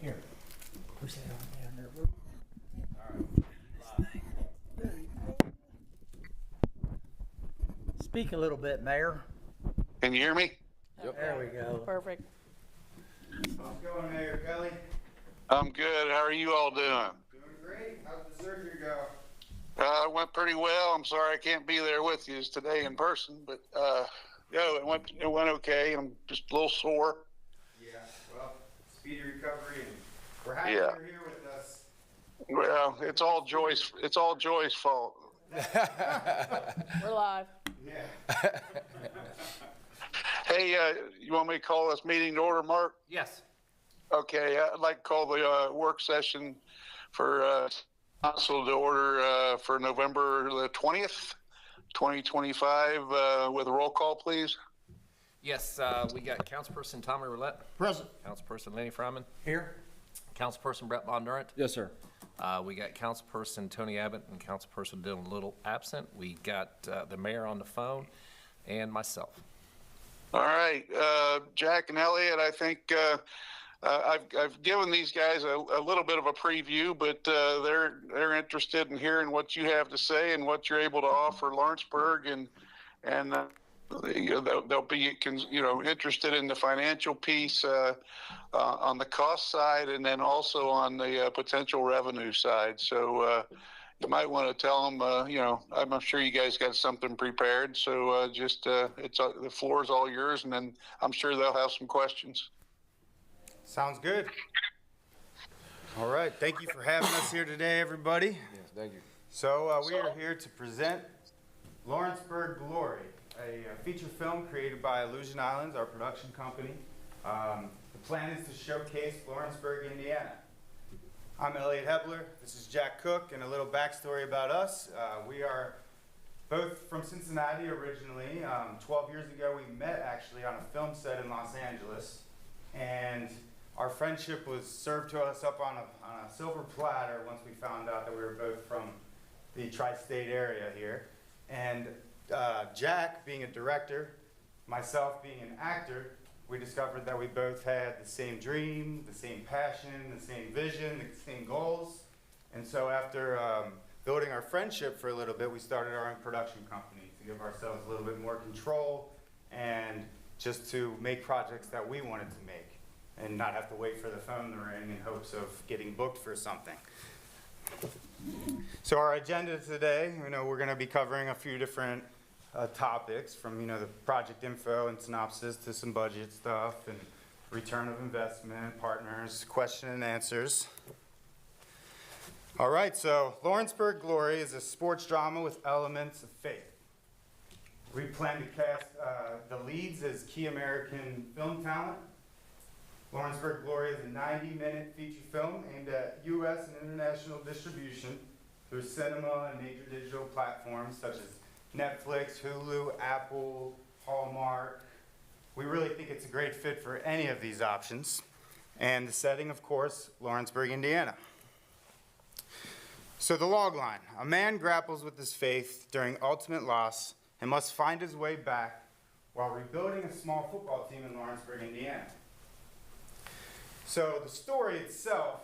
Here, push that on down there. All right. There you go. Speak a little bit, Mayor. Can you hear me? Yep. There we go. Perfect. How's it going, Mayor Kelly? I'm good. How are you all doing? Doing great. How'd the surgery go? It went pretty well. I'm sorry I can't be there with you today in person, but yeah, it went okay. I'm just a little sore. Yeah, well, speedy recovery, and we're happy Yeah. you're here with us. Well, it's all Joy's fault. We're live. Yeah. Hey, you want me to call this meeting to order, Mark? Yes. Okay, I'd like to call the work session for council to order for November the 20th, 2025, with a roll call, please. Yes, we got Councilperson Tommy Roulette. Present. Councilperson Lenny Fryman. Here. Councilperson Brett Bondurant. Yes, sir. We got Councilperson Tony Abbott and Councilperson Dylan Little absent. We got the mayor on the phone and myself. All right, Jack and Elliot, I think I've given these guys a little bit of a preview, but they're interested in hearing what you have to say and what you're able to offer Lawrenceburg, and they'll be interested in the financial piece on the cost side, and then also on the potential revenue side. So you might want to tell them, I'm sure you guys got something prepared. So the floor is all yours, and then I'm sure they'll have some questions. Sounds good. All right. Thank you for having us here today, everybody. Yes, thank you. So we are here to present Lawrenceburg Glory, a feature film created by Illusion Islands, our production company. The plan is to showcase Lawrenceburg, Indiana. I'm Elliot Hebler. This is Jack Cook, and a little backstory about us. We are both from Cincinnati originally. 12 years ago, we met actually on a film set in Los Angeles, and our friendship was served to us up on a silver platter once we found out that we were both from the tri-state area here. And Jack, being a director, myself being an actor, we discovered that we both had the same dream, the same passion, the same vision, the same goals. And so after building our friendship for a little bit, we started our own production company to give ourselves a little bit more control and just to make projects that we wanted to make and not have to wait for the phone to ring in hopes of getting booked for something. So our agenda today, we're going to be covering a few different topics, from the project info and synopsis to some budget stuff and return of investment, partners, question and answers. All right, so Lawrenceburg Glory is a sports drama with elements of faith. We plan to cast the leads as key American film talent. Lawrenceburg Glory is a 90-minute feature film aimed at U.S. and international distribution through cinema and major digital platforms such as Netflix, Hulu, Apple, Hallmark. We really think it's a great fit for any of these options. And the setting, of course, Lawrenceburg, Indiana. So the log line: a man grapples with his faith during ultimate loss and must find his way back while rebuilding a small football team in Lawrenceburg, Indiana. So the story itself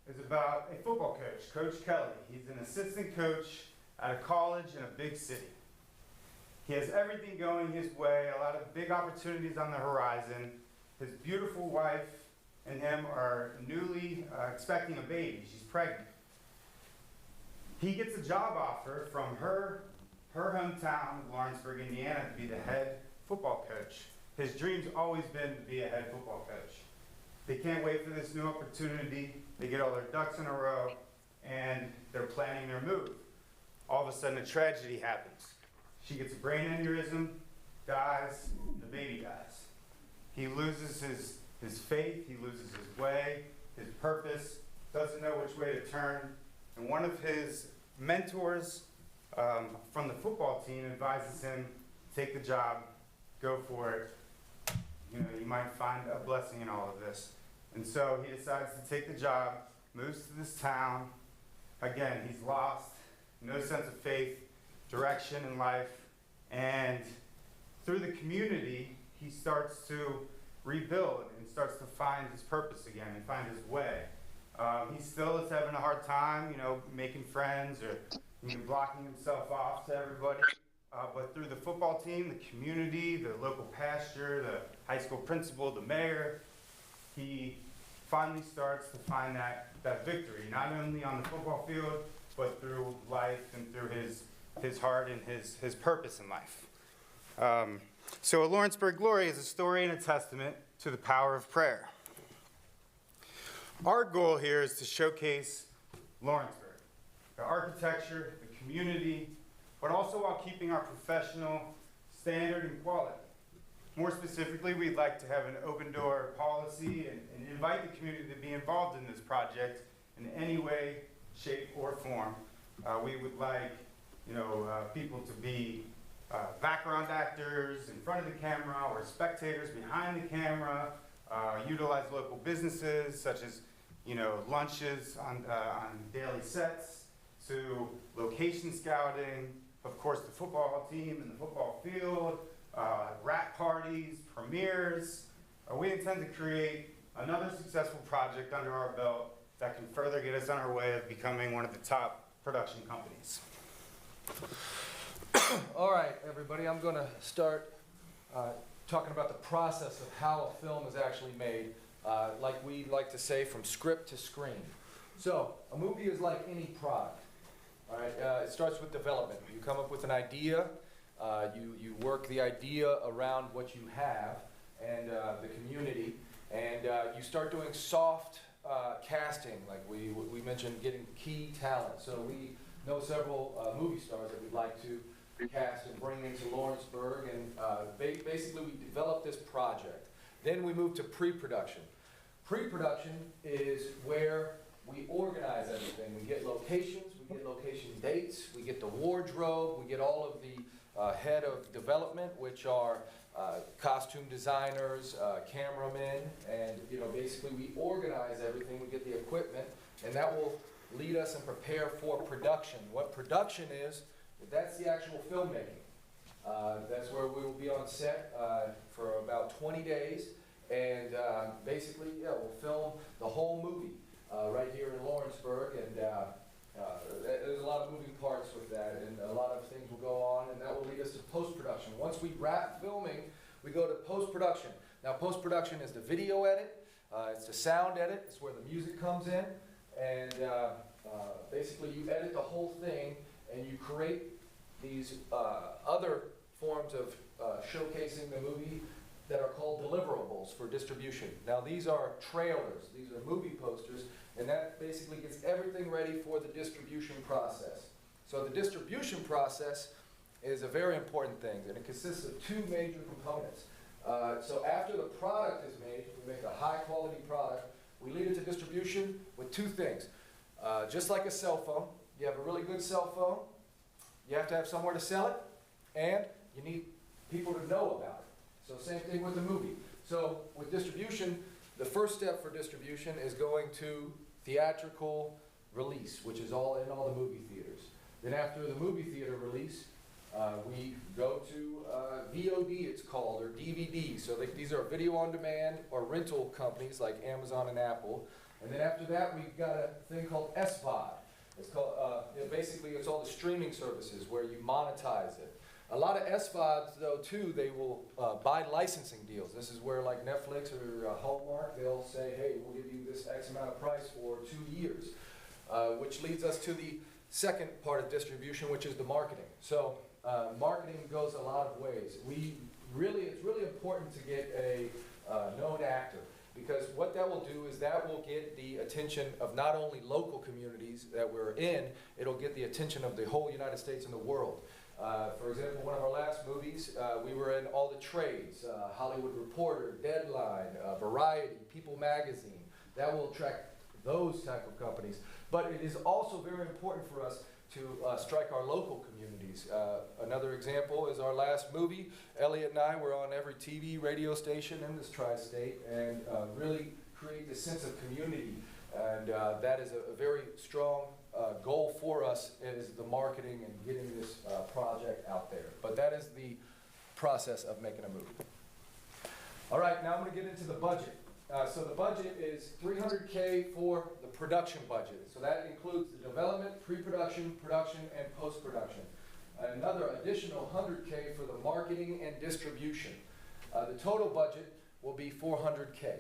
is about a football coach, Coach Kelly. He's an assistant coach at a college in a big city. He has everything going his way, a lot of big opportunities on the horizon. His beautiful wife and him are newly expecting a baby. She's pregnant. He gets a job offer from her hometown of Lawrenceburg, Indiana, to be the head football coach. His dream's always been to be a head football coach. They can't wait for this new opportunity. They get all their ducks in a row, and they're planning their move. All of a sudden, a tragedy happens. She gets a brain aneurysm, dies, the baby dies. He loses his faith, he loses his way, his purpose, doesn't know which way to turn. And one of his mentors from the football team advises him, take the job, go for it. You might find a blessing in all of this. And so he decides to take the job, moves to this town. Again, he's lost, no sense of faith, direction in life, and through the community, he starts to rebuild and starts to find his purpose again and find his way. He still is having a hard time, you know, making friends or blocking himself off to everybody. But through the football team, the community, the local pastor, the high school principal, the mayor, he finally starts to find that victory, not only on the football field, but through life and through his heart and his purpose in life. So A Lawrenceburg Glory is a story and a testament to the power of prayer. Our goal here is to showcase Lawrenceburg, the architecture, the community, but also while keeping our professional standard and quality. More specifically, we'd like to have an open door policy and invite the community to be involved in this project in any way, shape, or form. We would like, people to be background actors in front of the camera or spectators behind the camera, utilize local businesses such as, lunches on daily sets, to location scouting, of course the football team and the football field, wrap parties, premieres. We intend to create another successful project under our belt that can further get us on our way of becoming one of the top production companies. All right, everybody, I'm going to start talking about the process of how a film is actually made, like we like to say, from script to screen. So, a movie is like any product. All right, it starts with development. You come up with an idea, you work the idea around what you have and the community, and you start doing soft casting, like we mentioned, getting key talent. So we know several movie stars that we'd like to cast and bring into Lawrenceburg, and basically we develop this project. Then we move to pre-production. Pre-production is where we organize everything. We get locations, we get location dates, we get the wardrobe, we get all of the head of development, which are costume designers, cameramen, and basically we organize everything, we get the equipment, and that will lead us and prepare for production. What production is, that's the actual filmmaking. That's where we will be on set for about 20 days, and basically, we'll film the whole movie right here in Lawrenceburg, and there's a lot of moving parts with that, and a lot of things will go on, and that will lead us to post-production. Once we wrap filming, we go to post-production. Now, post-production is the video edit, it's the sound edit, it's where the music comes in, and basically you edit the whole thing, and you create these other forms of showcasing the movie that are called deliverables for distribution. Now, these are trailers, these are movie posters, and that basically gets everything ready for the distribution process. So the distribution process is a very important thing, and it consists of two major components. So after the product is made, we make a high-quality product, we lead it to distribution with two things. Just like a cell phone, you have a really good cell phone, you have to have somewhere to sell it, and you need people to know about it. So same thing with the movie. So with distribution, the first step for distribution is going to theatrical release, which is in all the movie theaters. Then after the movie theater release, we go to VOD, it's called, or DVD. So these are video on demand or rental companies like Amazon and Apple. And then after that, we've got a thing called SVOD. It's called, basically, it's all the streaming services where you monetize it. A lot of SVODs, though, too, they will buy licensing deals. This is where, like Netflix or Hallmark, they'll say, hey, we'll give you this X amount of price for 2 years, which leads us to the second part of distribution, which is the marketing. So marketing goes a lot of ways. It's really important to get a known actor, because what that will do is that will get the attention of not only local communities that we're in, it'll get the attention of the whole United States and the world. For example, one of our last movies, we were in all the trades, Hollywood Reporter, Deadline, Variety, People Magazine. That will attract those type of companies. But it is also very important for us to strike our local communities. Another example is our last movie. Elliot and I were on every TV, radio station in this tri-state, and really create the sense of community. And that is a very strong goal for us, is the marketing and getting this project out there. But that is the process of making a movie. All right, now I'm going to get into the budget. So the budget is $300K for the production budget. So that includes the development, pre-production, production, and post-production. Another additional $100K for the marketing and distribution. The total budget will be $400K.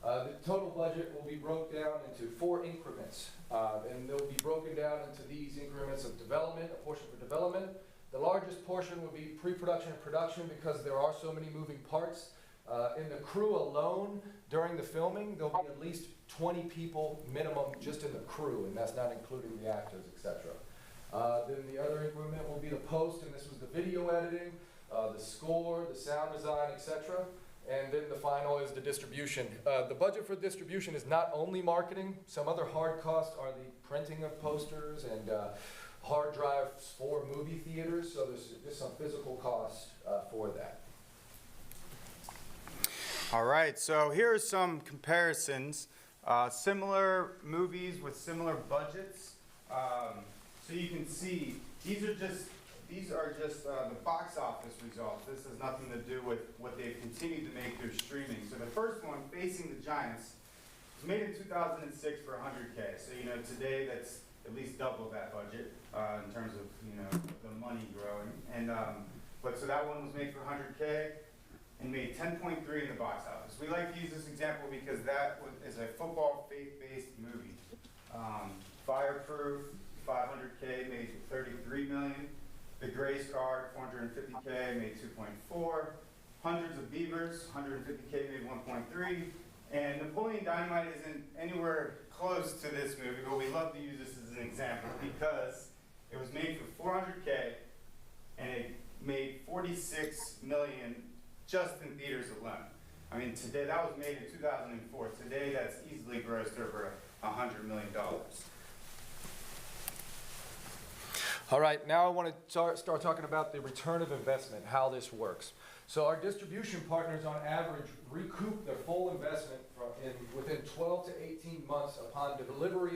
The total budget will be broken down into 4 increments, and they'll be broken down into these increments of development, a portion for development. The largest portion will be pre-production and production because there are so many moving parts. In the crew alone, during the filming, there'll be at least 20 people minimum just in the crew, and that's not including the actors, etc. Then the other increment will be the post, and this was the video editing, the score, the sound design, etc. And then the final is the distribution. The budget for distribution is not only marketing. Some other hard costs are the printing of posters and hard drives for movie theaters, so there's just some physical costs for that. All right, so here are some comparisons. Similar movies with similar budgets. So you can see these are just the box office results. This has nothing to do with what they've continued to make through streaming. So the first one, Facing the Giants, was made in 2006 for $100K. So today that's at least double that budget in terms of the money growing. And so that one was made for $100K. And made 10.3 in the box office. We like to use this example because that is a football faith-based movie. Fireproof, 500K, made 33 million. The Grace Card, 450K, made 2.4. Hundreds of Beavers, 150K, made 1.3. And Napoleon Dynamite isn't anywhere close to this movie, but we love to use this as an example because it was made for 400K and it made 46 million just in theaters alone. I mean, today, that was made in 2004. Today, that's easily grossed over $100 million. All right, now I want to start talking about the return of investment, how this works. So our distribution partners, on average, recoup their full investment within 12 to 18 months upon delivery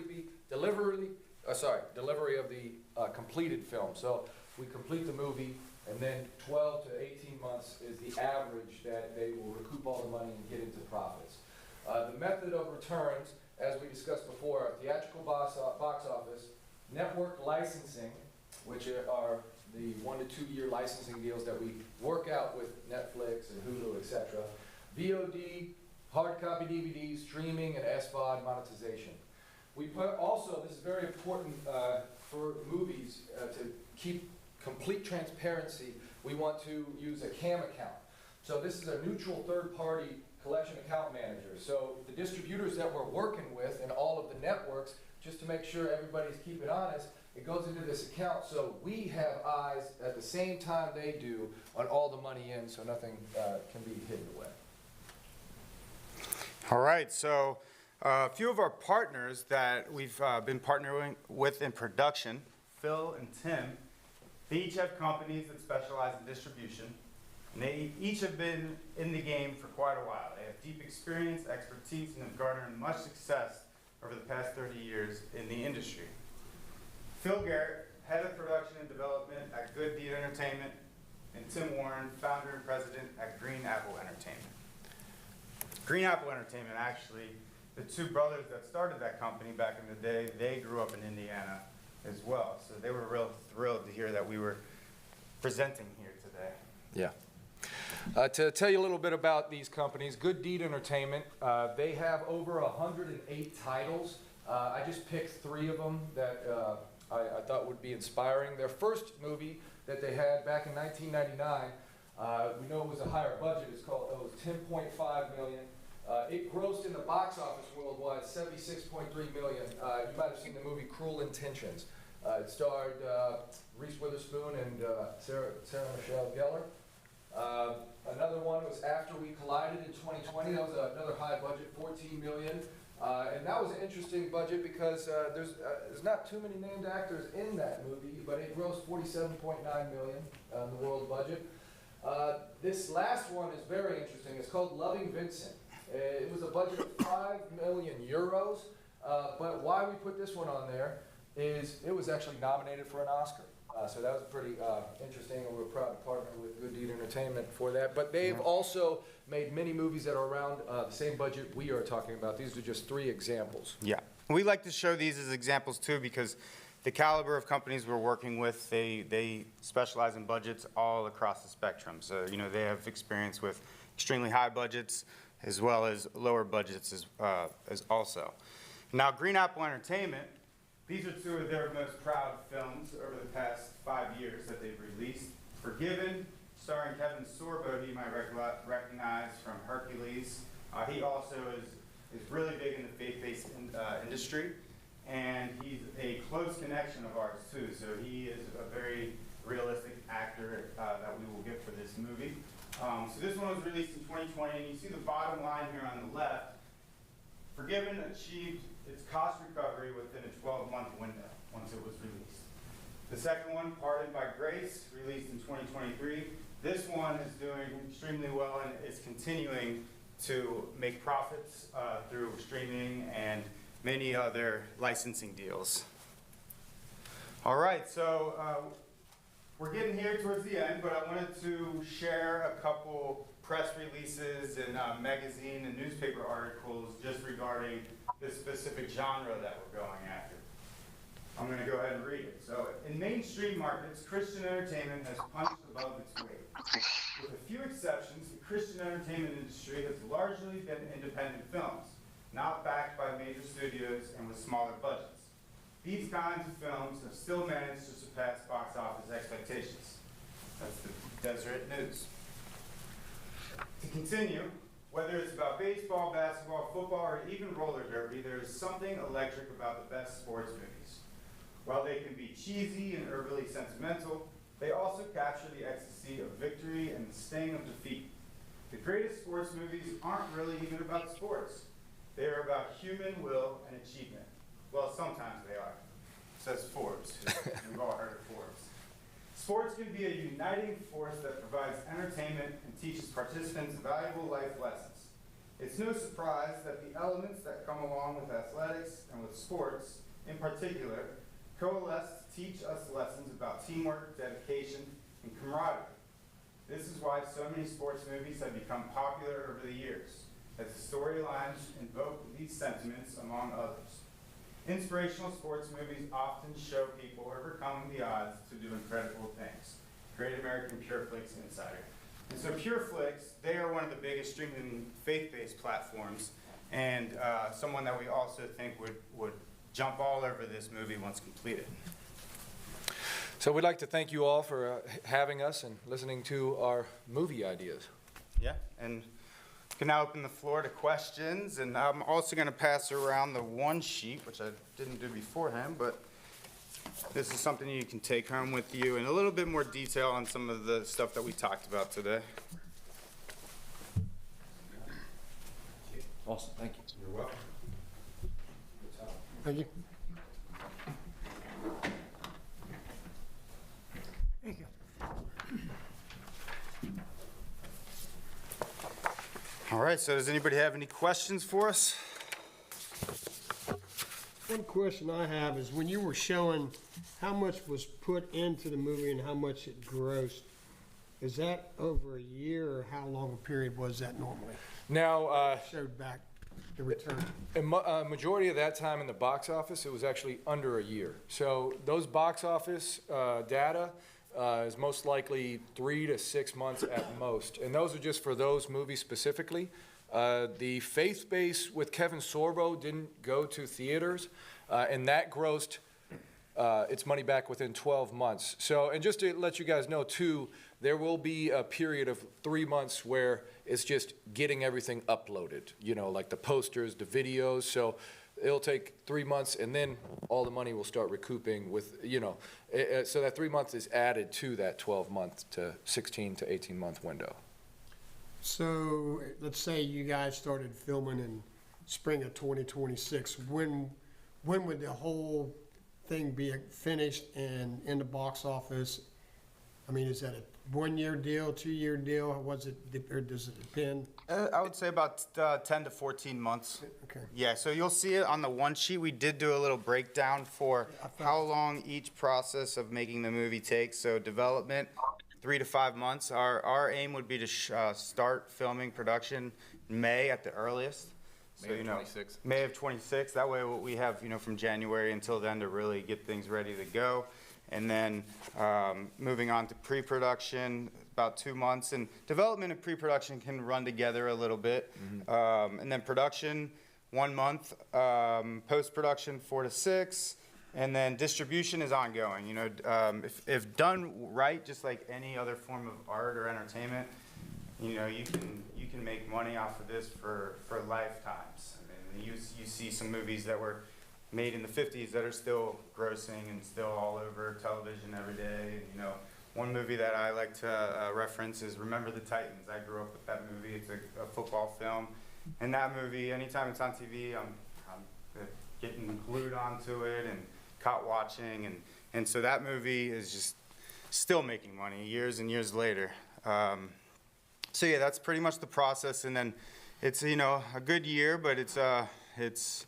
of the completed film. So we complete the movie, and then 12 to 18 months is the average that they will recoup all the money and get into profits. The method of returns, as we discussed before, are theatrical box office, network licensing, which are the 1 to 2 year licensing deals that we work out with Netflix and Hulu, etc. VOD, hard copy DVD, streaming, and SVOD monetization. We put also, this is very important for movies to keep complete transparency, we want to use a CAM account. So this is a neutral third-party collection account manager. So the distributors that we're working with and all of the networks, just to make sure everybody's keeping honest, it goes into this account so we have eyes at the same time they do on all the money in, so nothing can be hidden away. All right, so a few of our partners that we've been partnering with in production, Phil and Tim, they each have companies that specialize in distribution, and they each have been in the game for quite a while. They have deep experience, expertise, and have garnered much success over the past 30 years in the industry. Phil Garrett, head of production and development at Good Deed Entertainment, and Tim Warren, founder and president at Green Apple Entertainment. Green Apple Entertainment, actually, the two brothers that started that company back in the day, they grew up in Indiana as well. So they were real thrilled to hear that we were presenting here today. Yeah. To tell you a little bit about these companies, Good Deed Entertainment, they have over 108 titles. I just picked 3 of them that I thought would be inspiring. Their first movie that they had back in 1999, we know it was a higher budget. It was $10.5 million. It grossed in the box office worldwide $76.3 million. You might have seen the movie Cruel Intentions. It starred Reese Witherspoon and Sarah Michelle Gellar. Another one was After We Collided in 2020. That was another high budget, $14 million. And that was an interesting budget because there's not too many named actors in that movie, but it grossed $47.9 million on the world budget. This last one is very interesting. It's called Loving Vincent. It was a budget of 5 million euros, but why we put this one on there is it was actually nominated for an Oscar. So that was pretty interesting, and we're proud to partner with Good Deed Entertainment for that. But they've also made many movies that are around the same budget we are talking about. These are just 3 examples. Yeah. We like to show these as examples too because the caliber of companies we're working with, they specialize in budgets all across the spectrum. So, you know, they have experience with extremely high budgets as well as lower budgets as also. Now, Green Apple Entertainment, these are 2 of their most proud films over the past 5 years that they've released. Forgiven, starring Kevin Sorbo, who you might recognize from Hercules. He also is really big in the faith-based industry, and he's a close connection of ours too. So he is a very realistic actor that we will get for this movie. So this one was released in 2020, and you see the bottom line here on the left. Forgiven achieved its cost recovery within a 12-month window once it was released. The second one, Pardoned by Grace, released in 2023. This one is doing extremely well and is continuing to make profits through streaming and many other licensing deals. All right, so we're getting here towards the end, but I wanted to share a couple press releases and magazine and newspaper articles just regarding this specific genre that we're going after. I'm going to go ahead and read it. So, in mainstream markets, Christian entertainment has punched above its weight. With a few exceptions, the Christian entertainment industry has largely been independent films, not backed by major studios and with smaller budgets. These kinds of films have still managed to surpass box office expectations. That's the Deseret News. To continue, whether it's about baseball, basketball, football, or even roller derby, there is something electric about the best sports movies. While they can be cheesy and overly sentimental, they also capture the ecstasy of victory and the sting of defeat. The greatest sports movies aren't really even about sports. They are about human will and achievement. Well, sometimes they are, says Forbes. We've all heard of Forbes. Sports can be a uniting force that provides entertainment and teaches participants valuable life lessons. It's no surprise that the elements that come along with athletics and with sports, in particular, coalesce to teach us lessons about teamwork, dedication, and camaraderie. This is why so many sports movies have become popular over the years, as the storylines invoke these sentiments, among others. Inspirational sports movies often show people overcoming the odds to do incredible things. Great American Pure Flix Insider. And so Pure Flix, they are one of the biggest streaming faith-based platforms, and someone that we also think would jump all over this movie once completed. So we'd like to thank you all for having us and listening to our movie ideas. Yeah, and we can now open the floor to questions, and I'm also going to pass around the one sheet, which I didn't do beforehand, but this is something you can take home with you in a little bit more detail on some of the stuff that we talked about today. Awesome, thank you. You're welcome. Thank you. Thank you. All right, so does anybody have any questions for us? One question I have is when you were showing how much was put into the movie and how much it grossed, is that over a year or how long a period was that normally? Now, Showed back the return. a majority of that time in the box office, it was actually under a year. So those box office data is most likely 3 to 6 months at most. And those are just for those movies specifically. The Faith Base with Kevin Sorbo didn't go to theaters, and that grossed its money back within 12 months. So, and just to let you guys know too, there will be a period of 3 months where it's just getting everything uploaded, you know, like the posters, the videos. So it'll take 3 months, and then all the money will start recouping with, you know, so that 3 months is added to that 12-month to 16 to 18-month window. So let's say you guys started filming in spring of 2026. When would the whole thing be finished and in the box office? I mean, is that a 1-year deal, 2-year deal? Was it, or does it depend? I would say about 10 to 14 months. Okay. Yeah, so you'll see it on the one sheet. We did do a little breakdown for how long each process of making the movie takes. So development, 3 to 5 months. Our aim would be to start filming production May at the earliest. So, May of 26. May of 26. That way we have, from January until then to really get things ready to go. And then moving on to pre-production, about 2 months. And development and pre-production can run together a little bit. And then production, 1 month. Post-production, 4 to 6. And then distribution is ongoing. If done right, just like any other form of art or entertainment, you can make money off of this for lifetimes. I mean, you see some movies that were made in the 50s that are still grossing and still all over television every day. And, one movie that I like to reference is Remember the Titans. I grew up with that movie. It's a football film. And that movie, anytime it's on TV, I'm getting glued onto it and caught watching. And so that movie is just still making money years and years later. So yeah, that's pretty much the process. And then it's, a good year, but it's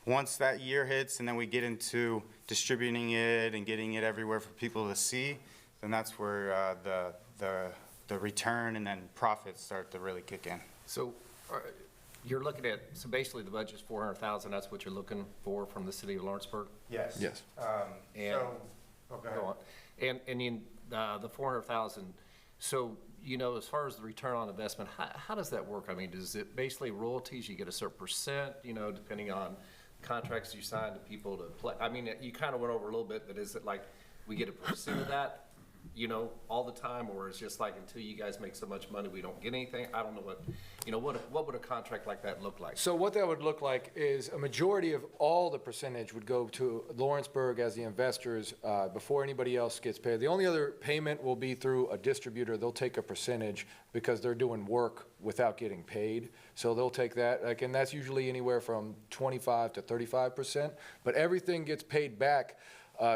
once that year hits and then we get into distributing it and getting it everywhere for people to see, then that's where the return and then profits start to really kick in. So you're looking at, so basically the budget's 400,000, that's what you're looking for from the city of Lawrenceburg? Yes. Yes. And, So, go ahead. go on. And in the 400,000, so, as far as the return on investment, how does that work? I mean, is it basically royalties? You get a certain percent, depending on contracts you sign to people to play? I mean, you kind of went over a little bit, but is it like we get a percent of that, all the time, or it's just like until you guys make so much money, we don't get anything? I don't know what would a contract like that look like? So what that would look like is a majority of all the percentage would go to Lawrenceburg as the investors before anybody else gets paid. The only other payment will be through a distributor. They'll take a percentage because they're doing work without getting paid. So they'll take that, and that's usually anywhere from 25 to 35%. But everything gets paid back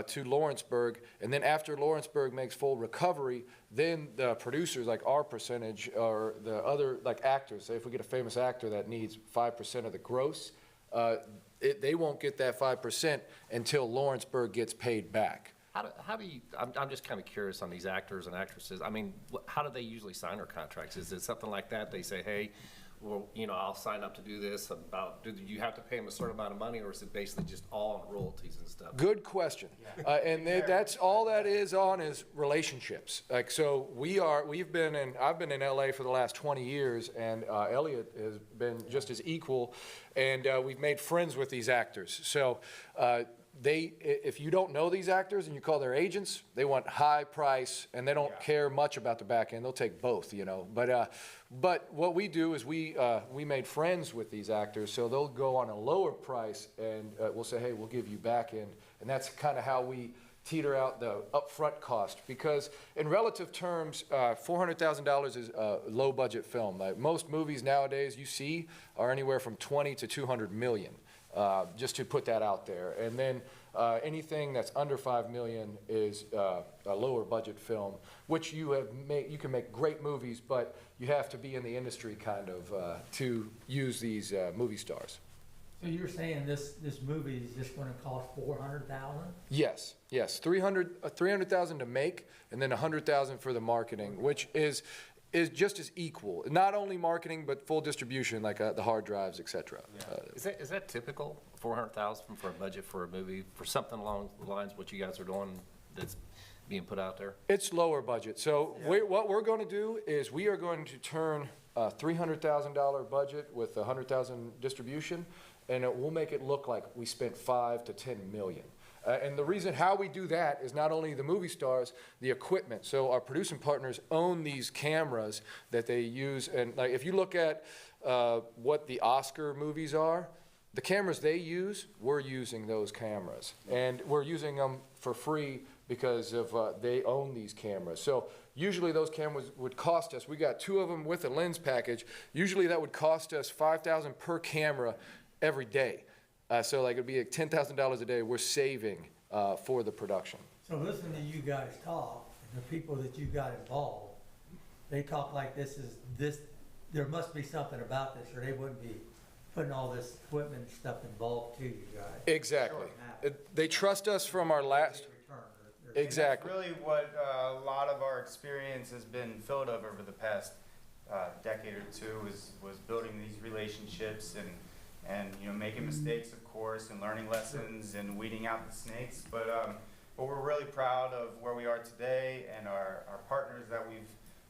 to Lawrenceburg, and then after Lawrenceburg makes full recovery, then the producers, like our percentage, or the other, like actors, say if we get a famous actor that needs 5% of the gross, they won't get that 5% until Lawrenceburg gets paid back. How do you, I'm just kind of curious on these actors and actresses. I mean, how do they usually sign their contracts? Is it something like that? They say, hey, well, I'll sign up to do this. Do you have to pay them a certain amount of money, or is it basically just all on royalties and stuff? Good question. That's all that is on is relationships. Like, so I've been in LA for the last 20 years, and Elliot has been just as equal, and we've made friends with these actors. So if you don't know these actors and you call their agents, they want high price, and they don't care much about the back end. They'll take both, But what we do is we made friends with these actors, so they'll go on a lower price, and we'll say, hey, we'll give you back end. And that's kind of how we teeter out the upfront cost, because in relative terms, $400,000 is a low budget film. Like most movies nowadays you see are anywhere from 20 to 200 million. Just to put that out there. And then anything that's under 5 million is a lower budget film, which you can make great movies, but you have to be in the industry kind of to use these movie stars. So you're saying this movie is just going to cost $400,000? Yes, 300,000 to make, and then 100,000 for the marketing, which is just as equal. Not only marketing, but full distribution, like the hard drives, et cetera. Yeah. Is that typical, 400,000 for a budget for a movie, for something along the lines of what you guys are doing that's being put out there? It's lower budget. So what we're going to do is we are going to turn a $300,000 budget with 100,000 distribution, and we'll make it look like we spent 5 to 10 million. And the reason how we do that is not only the movie stars, the equipment. So our producing partners own these cameras that they use. And like if you look at what the Oscar movies are, the cameras they use, we're using those cameras. And we're using them for free because of they own these cameras. So usually those cameras would cost us, we got 2 of them with a lens package, usually that would cost us $5,000 per camera every day. So like it'd be like $10,000 a day we're saving for the production. So listening to you guys talk, the people that you got involved, they talk like there must be something about this, or they wouldn't be putting all this equipment and stuff involved to you guys. Exactly. They trust us from our last, exactly. That's really what a lot of our experience has been filled of over the past decade or two was building these relationships and making mistakes, of course, and learning lessons and weeding out the snakes. But we're really proud of where we are today and our partners that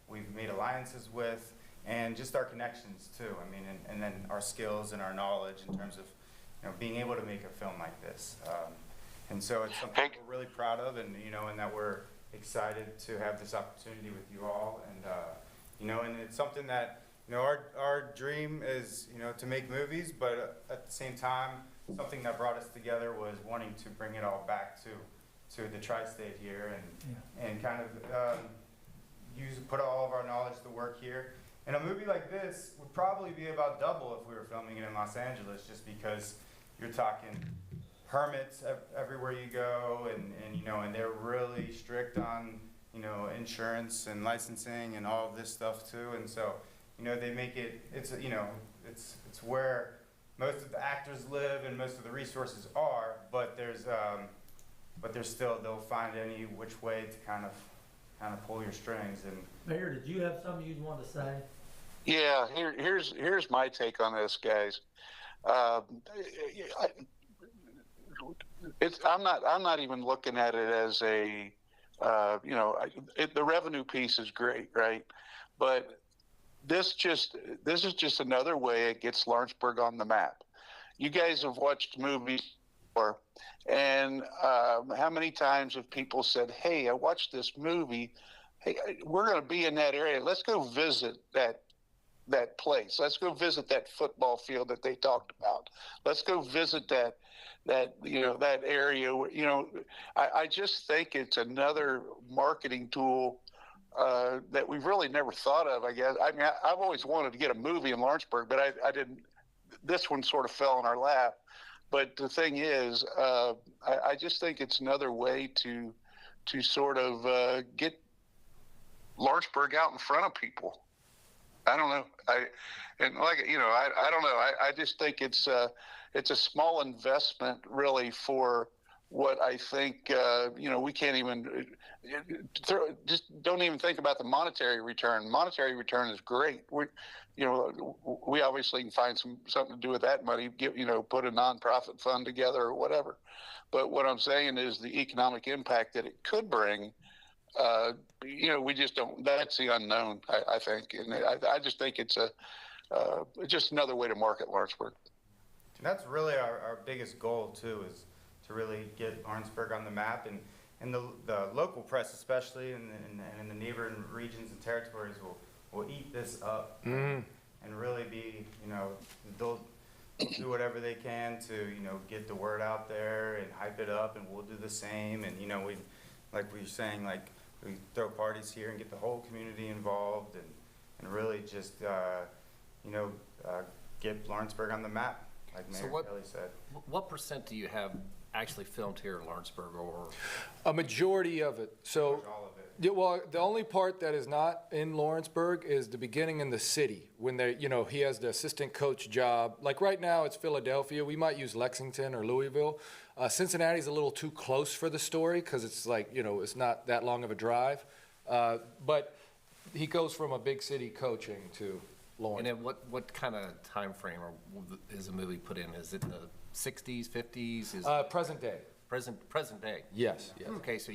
we've made alliances with, and just our connections too. I mean, and then our skills and our knowledge in terms of being able to make a film like this. And so it's something we're really proud of, and and that we're excited to have this opportunity with you all, and it's something that our dream is to make movies, but at the same time, something that brought us together was wanting to bring it all back to the tri-state here, and kind of put all of our knowledge to work here. And a movie like this would probably be about double if we were filming it in Los Angeles, just because you're talking permits everywhere you go, and they're really strict on insurance and licensing and all of this stuff too. And so they make it's where most of the actors live and most of the resources are, but there's still, they'll find any which way to kind of pull your strings. And Mayor, did you have something you'd want to say? Yeah, here's my take on this, guys. I'm not even looking at it as a the revenue piece is great, right? But this is just another way it gets Lawrenceburg on the map. You guys have watched movies before, and how many times have people said, "Hey, I watched this movie. Hey, we're going to be in that area. Let's go visit that place. Let's go visit that football field that they talked about. Let's go visit that area where, I just think it's another marketing tool that we've really never thought of, I guess. I mean, I've always wanted to get a movie in Lawrenceburg, but I didn't. This one sort of fell in our lap. But the thing is, I just think it's another way to sort of get Lawrenceburg out in front of people. I don't know. I don't know. I just think it's a small investment, really, for what I think. We can't even just don't even think about the monetary return. Monetary return is great. We obviously can find something to do with that money. Put a nonprofit fund together or whatever. But what I'm saying is the economic impact that it could bring. We just don't. That's the unknown, I think, and I just think it's just another way to market Lawrenceburg. And that's really our biggest goal too, is to really get Lawrenceburg on the map, and the local press, especially, and in the neighboring regions and territories, will eat this up and really be, they'll do whatever they can to get the word out there and hype it up, and we'll do the same. And we, like we were saying, like, we throw parties here and get the whole community involved, and really just get Lawrenceburg on the map, like Mayor Kelly said. What % do you have actually filmed here in Lawrenceburg, or A majority of it. So, All of it. yeah, well, the only part that is not in Lawrenceburg is the beginning in the city, when he has the assistant coach job. Like right now, it's Philadelphia. We might use Lexington or Louisville. Cincinnati's a little too close for the story because it's like, it's not that long of a drive. But he goes from a big city coaching to Lawrence. and then what kind of time frame is a movie put in? Is it in the 60s, 50s? Is Present day. present day? Yes. Okay, so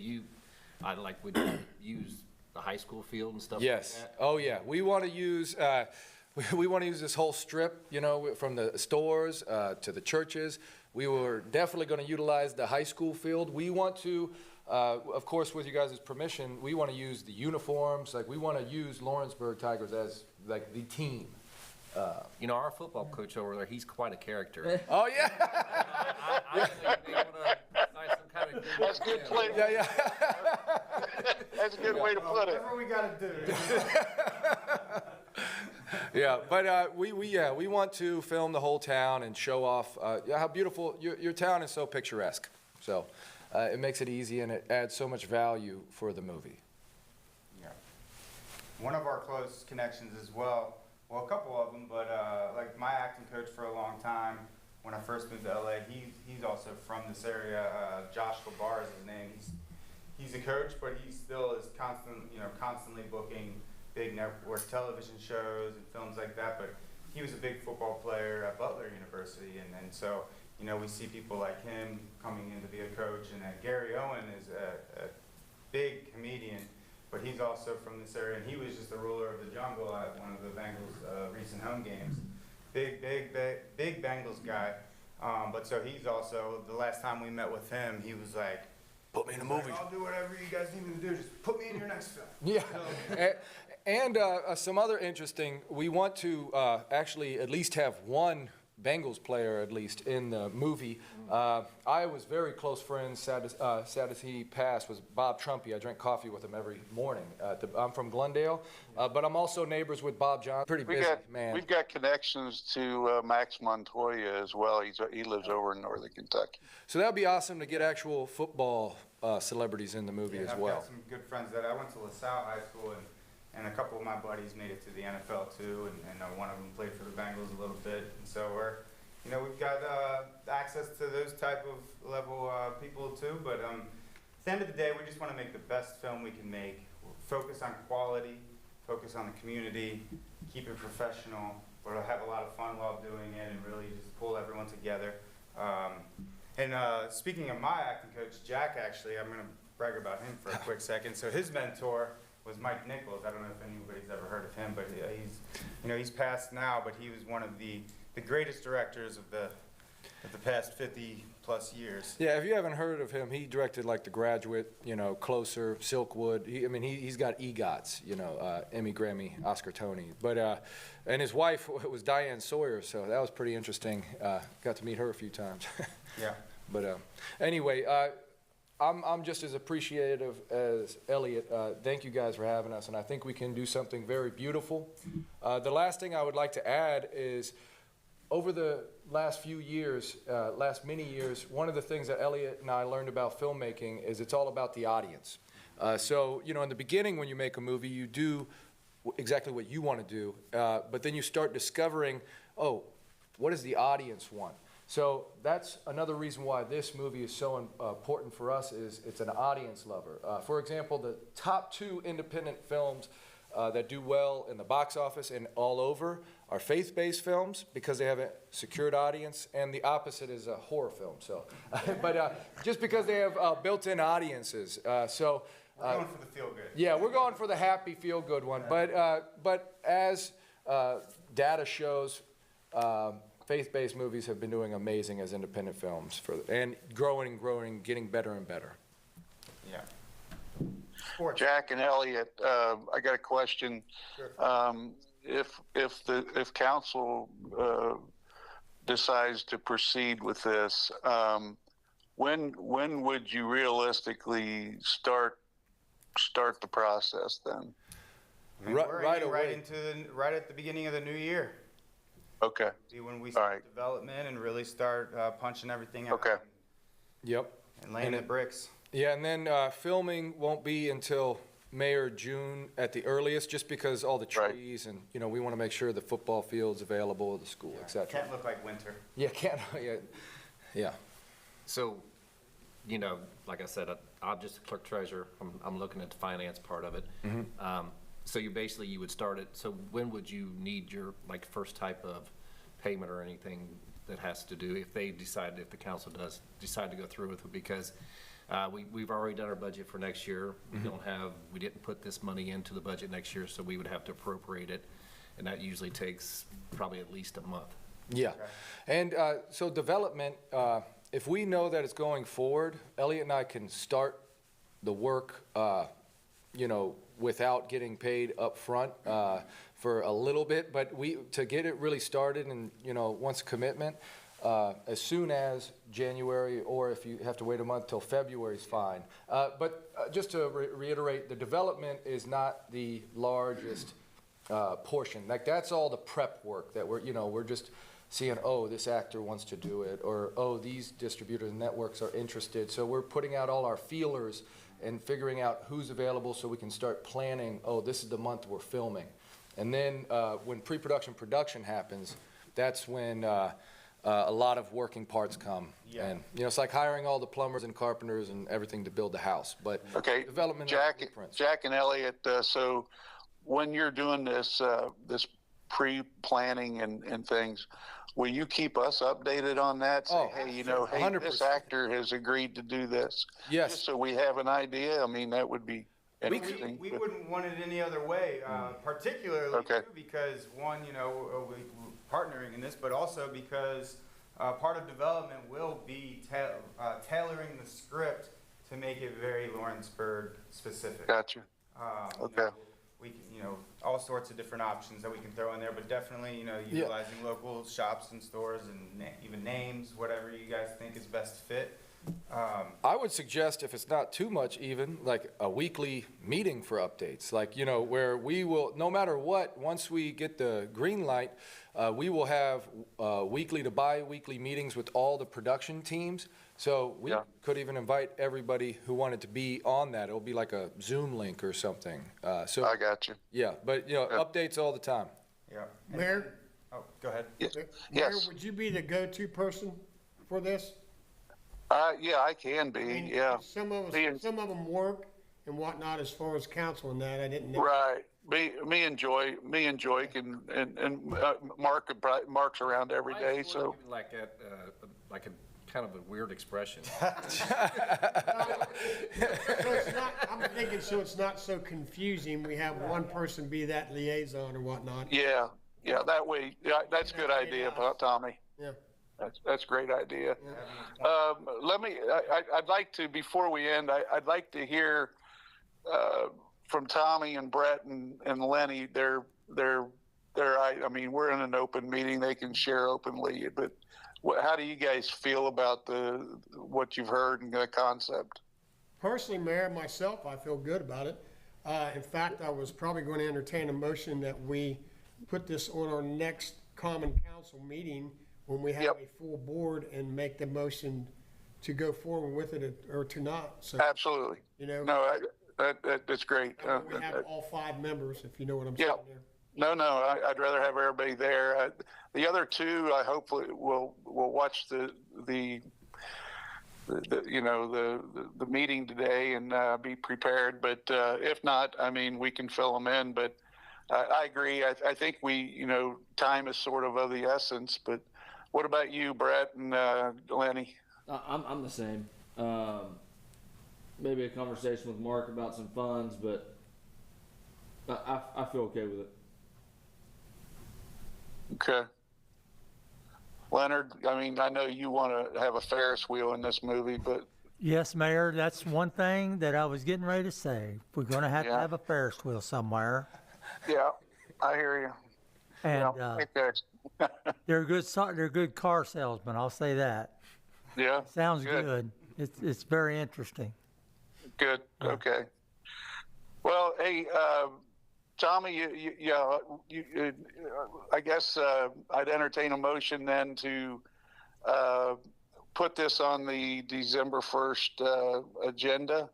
would use the high school field and stuff Yes. like that? Oh, yeah. We want to use this whole strip, from the stores to the churches. We were definitely going to utilize the high school field. We want to, of course, with you guys' permission, we want to use the uniforms. Like, we want to use Lawrenceburg Tigers as, like, the team. Our football coach over there, he's quite a character. Oh, yeah. I think they want to find some kind of That's good play. Yeah. That's a good way to put it. Whatever we got to do. Yeah, but we want to film the whole town and show off how beautiful your town is. So picturesque. So it makes it easy, and it adds so much value for the movie. one of our close connections as well. Well, a couple of them, but like my acting coach for a long time. When I first moved to LA, he's also from this area. Josh Labar is his name. He's a coach, but he still is constantly booking big network television shows and films like that. But he was a big football player at Butler University, and so we see people like him coming in to be a coach. And Gary Owen is a big comedian, but he's also from this area, and he was just the ruler of the jungle at one of the Bengals' recent home games. Big Bengals guy. But so he's also, the last time we met with him, he was like, Put me in a movie. I'll do whatever you guys need me to do. Just put me in your next film. Yeah, and some other interesting, we want to actually at least have one Bengals player at least in the movie. I was very close friends, sad as he passed, was Bob Trumpy. I drank coffee with him every morning. I'm from Glendale, but I'm also neighbors with Bob Johnson. Pretty busy, man. We've got connections to Max Montoya as well. He lives over in northern Kentucky. So that would be awesome to get actual football celebrities in the movie as well. I've got some good friends that I went to LaSalle High School, and a couple of my buddies made it to the NFL too, and one of them played for the Bengals a little bit. And so we've got access to those type of level people too. But at the end of the day, we just want to make the best film we can make. Focus on quality, focus on the community, keep it professional, but have a lot of fun while doing it, and really just pull everyone together. And speaking of my acting coach, Jack, actually, I'm going to brag about him for a quick second. So his mentor was Mike Nichols. I don't know if anybody's ever heard of him, but he's passed now, but he was one of the greatest directors of the past 50 plus years. Yeah, if you haven't heard of him, he directed like The Graduate, Closer, Silkwood. He's got EGOTs, Emmy, Grammy, Oscar, Tony. But and his wife was Diane Sawyer, so that was pretty interesting. Got to meet her a few times. Yeah. But anyway, I'm just as appreciative as Elliot. Thank you guys for having us, and I think we can do something very beautiful. The last thing I would like to add is, over the last few years, last many years, one of the things that Elliot and I learned about filmmaking is it's all about the audience. So, in the beginning when you make a movie, you do exactly what you want to do, but then you start discovering, what does the audience want? So that's another reason why this movie is so important for us, is it's an audience lover. For example, the top 2 independent films that do well in the box office and all over are faith-based films because they have a secured audience, and the opposite is a horror film. So, but just because they have built-in audiences. We're going for the feel-good. Yeah, we're going for the happy, feel-good one. But as data shows, faith-based movies have been doing amazing as independent films, and growing and growing, getting better and better. Yeah. Sports. Jack and Elliot, I got a question. Sure. If council decides to proceed with this, when would you realistically start the process then? I mean, Right away. Right at the beginning of the new year. Okay. See when we All start right. development and really start punching everything out. Okay. Yep. And laying the bricks. Yeah, and then filming won't be until May or June at the earliest, just because all the trees and, we want to make sure the football field's available, the school, etc. Can't look like winter. Yeah, yeah. So, like I said, I'm just a clerk treasurer. I'm looking at the finance part of it. So you would start it. So when would you need your first type of payment or anything that has to do, if the council does decide to go through with it? Because we've already done our budget for next year. We didn't put this money into the budget next year, so we would have to appropriate it, and that usually takes probably at least a month. Yeah, and so development, if we know that it's going forward, Elliot and I can start the work, without getting paid up front for a little bit, but to get it really started and, once commitment, as soon as January, or if you have to wait a month till February is fine. But just to reiterate, the development is not the largest portion. That's all the prep work that we're just seeing, this actor wants to do it, or these distributors and networks are interested. So we're putting out all our feelers and figuring out who's available so we can start planning, oh, this is the month we're filming. And then when pre-production production happens, that's when a lot of working parts come. Yeah. And, it's like hiring all the plumbers and carpenters and everything to build the house, but Okay, development of Jack, blueprints. Jack and Elliot, so when you're doing this, this pre-planning and things, will you keep us updated on that? Say, Oh, hey, hey, 100%. this actor has agreed to do this. Yes. Just so we have an idea. I mean, that would be We interesting. we wouldn't want it any other way, particularly Okay. too, because one, we're partnering in this, but also because part of development will be tailoring the script to make it very Lawrenceburg specific. Gotcha. Okay. We can, all sorts of different options that we can throw in there, but definitely, utilizing local shops and stores and even names, whatever you guys think is best fit. I would suggest, if it's not too much even, like a weekly meeting for updates, like, where we will, no matter what, once we get the green light, we will have weekly to bi-weekly meetings with all the production teams. So we could even invite everybody who wanted to be on that. It'll be like a Zoom link or something. So I got you. yeah, but, updates all the time. Yeah. Mayor? Oh, go ahead. Mayor, Yes. would you be the go-to person for this? Yeah, I can be. I mean, Yeah. Some of Being- some of them work and whatnot as far as council and that. I didn't know. Right. Me and Joy can, and Mark's around every day, so. Like a kind of a weird expression. So it's not, I'm thinking so it's not so confusing. We have one person be that liaison or whatnot. Yeah, that way, that's a good idea, Tommy. Yeah. That's a great idea. I'd like to, before we end, I'd like to hear from Tommy and Brett and Lenny, I mean, we're in an open meeting, they can share openly, but how do you guys feel about what you've heard and the concept? Personally, Mayor, myself, I feel good about it. In fact, I was probably going to entertain a motion that we put this on our next common council meeting when we have a full board and make the motion to go forward with it or to not. So, Absolutely. No, that's great. we have all 5 members, if you know what I'm saying there. No, I'd rather have everybody there. The other 2, I hopefully will watch the meeting today and be prepared. But if not, I mean, we can fill them in. But I agree. I think time is sort of the essence. But what about you, Brett and Lenny? I'm the same. Maybe a conversation with Mark about some funds, but I feel okay with it. Okay. Leonard, I mean, I know you want to have a Ferris wheel in this movie, but Yes, Mayor, that's one thing that I was getting ready to say. We're going to have a Ferris wheel somewhere. yeah, I hear you. And Okay. they're good car salesmen, I'll say that. Yeah. Sounds good. It's very interesting. Good. Okay. Well, hey, Tommy, I guess I'd entertain a motion then to put this on the December 1st agenda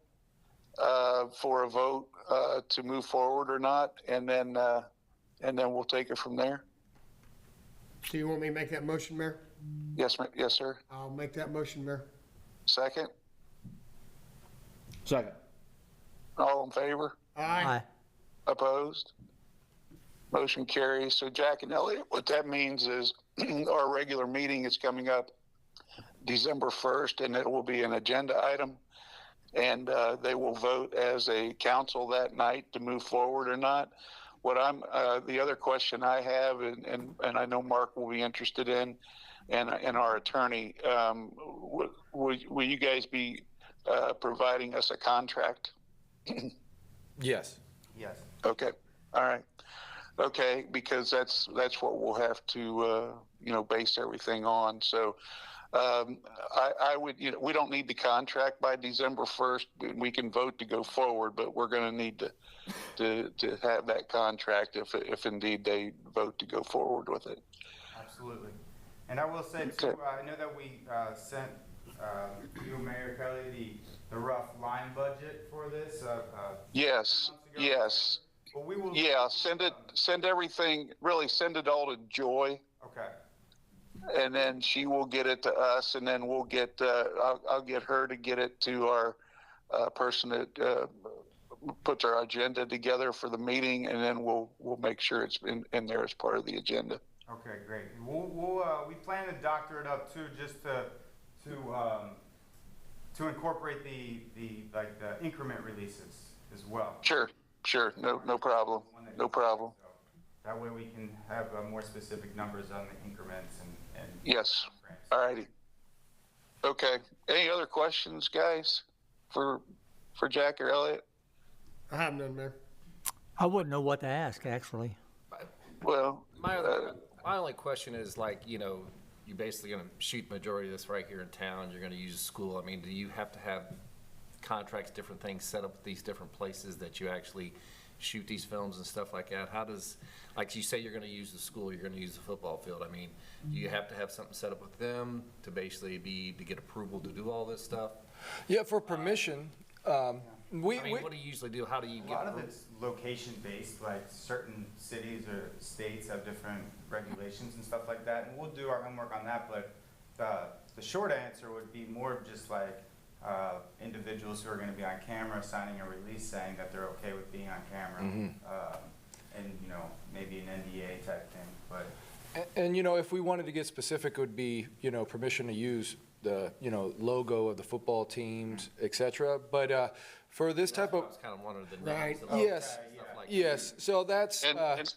for a vote to move forward or not, and then we'll take it from there. So you want me to make that motion, Mayor? Yes, sir. I'll make that motion, Mayor. Second. Second. All in favor? Aye. Opposed? Motion carries. So Jack and Elliot, what that means is our regular meeting is coming up December 1st, and it will be an agenda item, and they will vote as a council that night to move forward or not. What the other question I have, and I know Mark will be interested in, and our attorney, will you guys be providing us a contract? Yes. Yes. Okay. All right. Okay, because that's what we'll have to base everything on. So I would, we don't need the contract by December 1st. We can vote to go forward, but we're going to need to have that contract if indeed they vote to go forward with it. Absolutely. And I will say too, I know that we sent you, Mayor Kelly, the rough line budget for this? Yes, 2 months ago? yes. Well, we will. Yeah, send everything, really send it all to Joy, Okay. and then she will get it to us, and then we'll get, I'll get her to get it to our person that puts our agenda together for the meeting, and then we'll make sure it's in there as part of the agenda. Okay, great. We plan to doctor it up too, just to incorporate the increment releases as well. Sure, no problem, no problem. So that way we can have more specific numbers on the increments and. Yes, frames. all righty. Okay, any other questions, guys, for Jack or Elliot? I have none, Mayor. I wouldn't know what to ask, actually. Well, My only question is, like, you know, you're basically going to shoot majority of this right here in town. You're going to use a school. I mean, do you have to have contracts, different things set up at these different places that you actually shoot these films and stuff like that? How does, like you say, you're going to use the school, you're going to use the football field. I mean, do you have to have something set up with them to basically to get approval to do all this stuff? Yeah, for permission, I mean, what do you usually do? How do you A get lot of approval? it's location-based, like certain cities or states have different regulations and stuff like that, and we'll do our homework on that, but the short answer would be more of just like individuals who are gonna be on camera signing a release saying that they're okay with being on camera, and, you know, maybe an NDA type thing, but. and, you know, if we wanted to get specific, it would be, you know, permission to use the, you know, logo of the football teams, et cetera. But for this type I of, was kind of wondering the Right. names of Yes. stuff like that. yes, so that's, and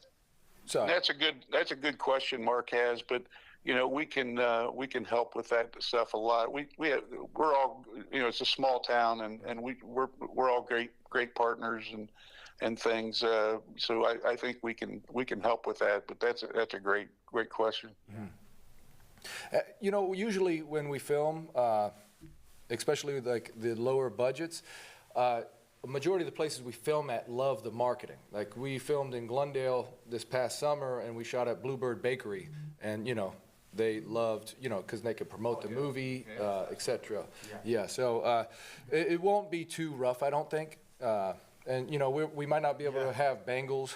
sorry. that's a good question Mark has, but you know, we can help with that stuff a lot. We're all, you know, it's a small town, and we're all great partners and things. So I think we can help with that. But that's a great question. You know, usually when we film, especially with like the lower budgets, a majority of the places we film at love the marketing. Like we filmed in Glendale this past summer, and we shot at Bluebird Bakery, and you know, they loved, you know, because they could promote the movie, et cetera. Yeah, so it won't be too rough, I don't think. And you know, we might not be able to have Bengals,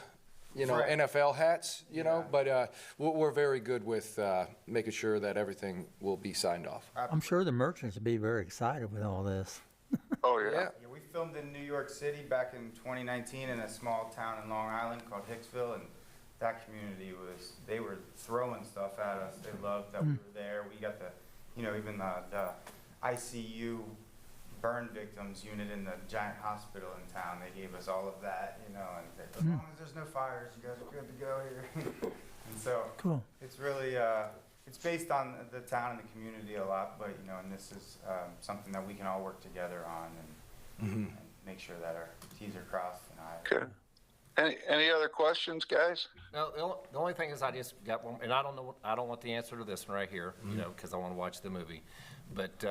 you know, Right. NFL hats, you know, but we're very good with making sure that everything will be signed off. I'm sure the merchants would be very excited with all this. Oh yeah. Yeah. Yeah, we filmed in New York City back in 2019 in a small town in Long Island called Hicksville, and that community they were throwing stuff at us. They loved that we were there. We got you know, even the ICU burn victims unit in the giant hospital in town. They gave us all of that, you know, and as long as there's no fires, you guys are good to go here. And so Cool. it's really, it's based on the town and the community a lot, but, you know, and this is something that we can all work together on and make sure that our T's are crossed and I's. Okay. Any other questions, guys? No, the only thing is I just got one, and I don't want the answer to this one right here, you know, because I want to watch the movie. But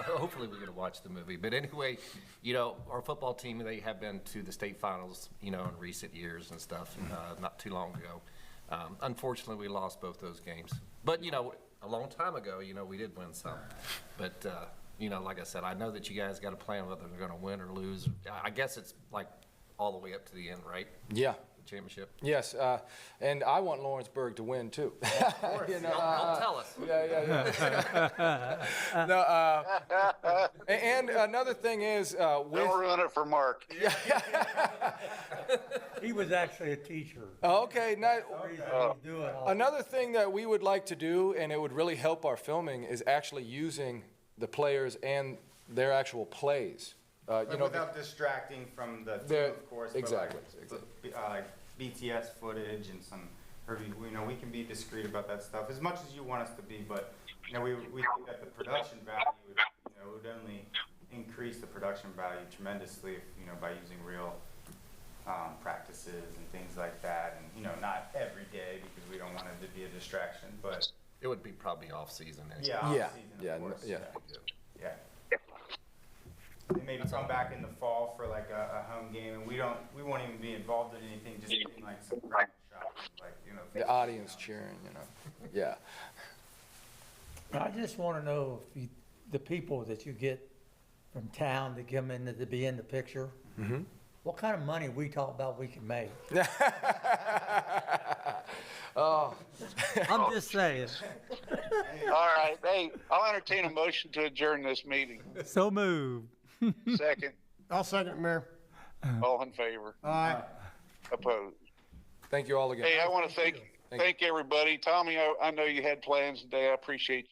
hopefully we get to watch the movie. But anyway, you know, our football team, they have been to the state finals, you know, in recent years and stuff, not too long ago. Unfortunately, we lost both those games. But, you know, a long time ago, you know, we did win some. But, you know, like I said, I know that you guys got a plan whether they're going to win or lose. I guess it's like all the way up to the end, right? Yeah. The championship. Yes, and I want Lawrenceburg to win too. You know, Don't tell us. No, and another thing is Don't ruin it for Mark. He was actually a teacher. okay. Now, Reason he's doing all another thing that we would like to do, and it would really help our filming, is actually using the players and their actual plays. But You know, without distracting from the There- team, of course. but exactly, like BTS footage and some, you know, we can be discreet about that stuff as much as you want us to be, but, you know, we think that the production value would, you know, would only increase the production value tremendously, if, you know, by using real practices and things like that, and, you know, not every day because we don't want it to be a distraction, but. It would be probably off-season. anyway. Yeah, Yeah, off-season, of yeah, course, yeah. Yeah. They maybe come back in the fall for like a home game, and we won't even be involved in anything, just in like some practice shots, like, you know. the audience cheering. You know, yeah. I just want to know if the people that you get from town that come in to be in the picture, what kind of money we talk about we can make? Oh, I'm just saying. All right, hey, I'll entertain a motion to adjourn this meeting. So moved. Second, I'll second it, Mayor. all in favor, Aye. opposed. thank you all again. Hey, I want to thank everybody. Tommy, I know you had plans today. I appreciate